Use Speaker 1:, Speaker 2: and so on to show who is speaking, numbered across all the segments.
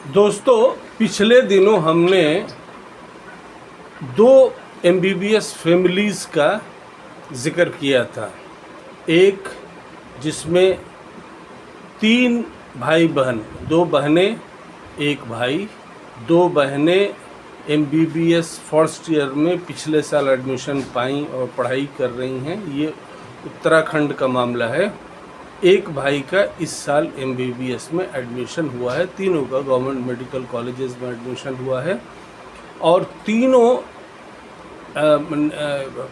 Speaker 1: दोस्तों, पिछले दिनों हमने दो एमबीबीएस फैमिलीज़ का ज़िक्र किया था। एक जिसमें 3 भाई बहन, 2 बहनें, 1 भाई, 2 बहनें एमबीबीएस फर्स्ट ईयर में पिछले साल एडमिशन पाई और पढ़ाई कर रही हैं। ये उत्तराखंड का मामला है। एक भाई का इस साल एमबीबीएस में एडमिशन हुआ है। तीनों का गवर्नमेंट मेडिकल कॉलेजेस में एडमिशन हुआ है और तीनों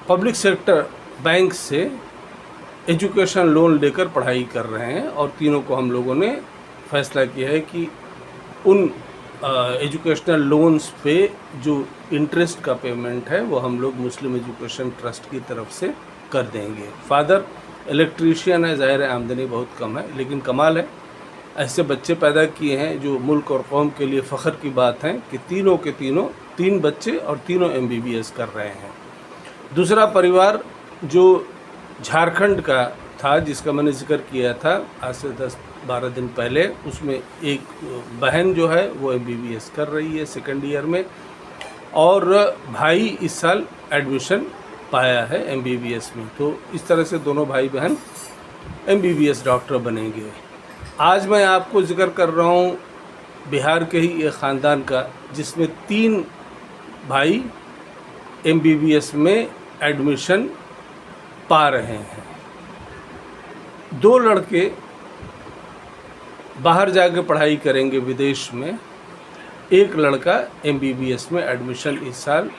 Speaker 1: पब्लिक सेक्टर बैंक से एजुकेशन लोन लेकर पढ़ाई कर रहे हैं और तीनों को हम लोगों ने फैसला किया है कि उन एजुकेशनल लोन्स पे जो इंटरेस्ट का पेमेंट है वो हम लोग मुस्लिम एजुकेशन ट्रस्ट की तरफ से कर देंगे। फादर इलेक्ट्रीशियन है, ज़ाहिर है आमदनी बहुत कम है, लेकिन कमाल है ऐसे बच्चे पैदा किए हैं जो मुल्क और कौम के लिए फ़ख्र की बात है कि तीनों के तीनों 3 बच्चे और तीनों एमबीबीएस कर रहे हैं। दूसरा परिवार जो झारखंड का था, जिसका मैंने जिक्र किया था आज से 10-12 दिन पहले, उसमें एक बहन जो है वो एमबीबीएस कर रही है सेकेंड ईयर में और भाई इस साल एडमिशन पाया है एमबीबीएस में। तो इस तरह से दोनों भाई बहन एमबीबीएस डॉक्टर बनेंगे। आज मैं आपको जिक्र कर रहा हूँ बिहार के ही एक ख़ानदान का जिसमें 3 भाई एमबीबीएस में एडमिशन पा रहे हैं। 2 लड़के बाहर जाके पढ़ाई करेंगे विदेश में, एक लड़का एमबीबीएस में एडमिशन इस साल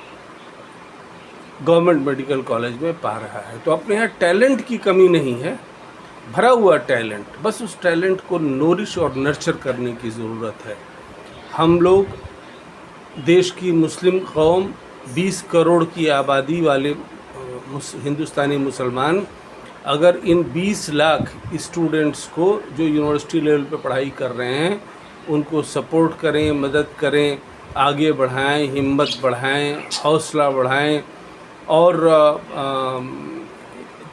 Speaker 1: गवर्नमेंट मेडिकल कॉलेज में पा रहा है। तो अपने यहाँ टैलेंट की कमी नहीं है, भरा हुआ टैलेंट, बस उस टैलेंट को नोरिश और नर्चर करने की ज़रूरत है। हम लोग देश की मुस्लिम कौम 20 करोड़ की आबादी वाले हिंदुस्तानी मुसलमान अगर इन 20 लाख स्टूडेंट्स को जो यूनिवर्सिटी लेवल पे पढ़ाई कर रहे हैं उनको सपोर्ट करें, मदद करें, आगे बढ़ाएं, हिम्मत बढ़ाएं, हौसला बढ़ाएं और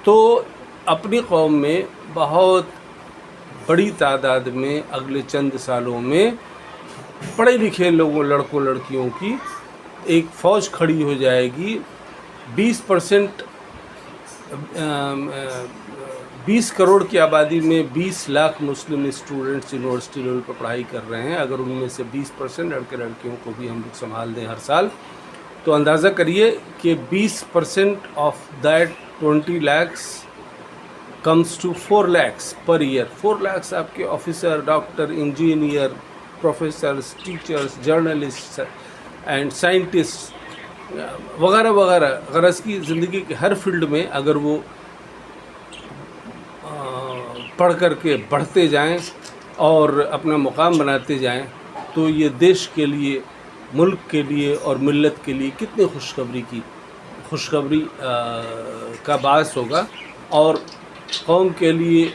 Speaker 1: तो अपनी कौम में बहुत बड़ी तादाद में अगले चंद सालों में पढ़े लिखे लोगों, लड़कों लड़कियों की एक फ़ौज खड़ी हो जाएगी। 20 करोड़ की आबादी में 20 lakh Muslim students university level पर पढ़ाई कर रहे हैं। अगर उनमें से 20% लड़के लड़कियों को भी हम लोग संभाल दें हर साल, तो अंदाज़ा करिए कि 20% of that 20 lakhs comes to 4 lakhs per year. 4 lakhs आपके officer, doctor, engineer, professors, teachers, journalist and scientist वगैरह वगैरह, गरज की ज़िंदगी के हर फील्ड में अगर वो पढ़ कर के बढ़ते जाएं और अपना मुकाम बनाते जाएं तो ये देश के लिए, मुल्क के लिए और मिल्लत के लिए कितनी खुशखबरी का बास होगा और कौम के लिए,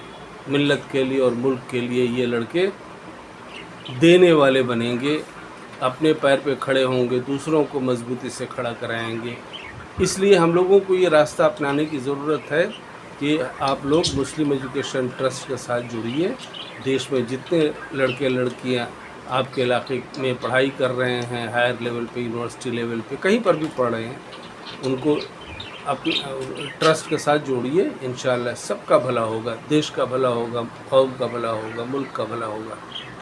Speaker 1: मिल्लत के लिए और मुल्क के लिए ये लड़के देने वाले बनेंगे, अपने पैर पे खड़े होंगे, दूसरों को मजबूती से खड़ा कराएंगे। इसलिए हम लोगों को ये रास्ता अपनाने की ज़रूरत है कि आप लोग मुस्लिम एजुकेशन ट्रस्ट के साथ जुड़िए। देश में जितने लड़के लड़कियां आपके इलाके में पढ़ाई कर रहे हैं, हायर लेवल पे, यूनिवर्सिटी लेवल पे, कहीं पर भी पढ़ रहे हैं, उनको अपने ट्रस्ट के साथ जोड़िए। इंशाअल्लाह सबका भला होगा, देश का भला होगा, कौम का भला होगा, मुल्क का भला होगा।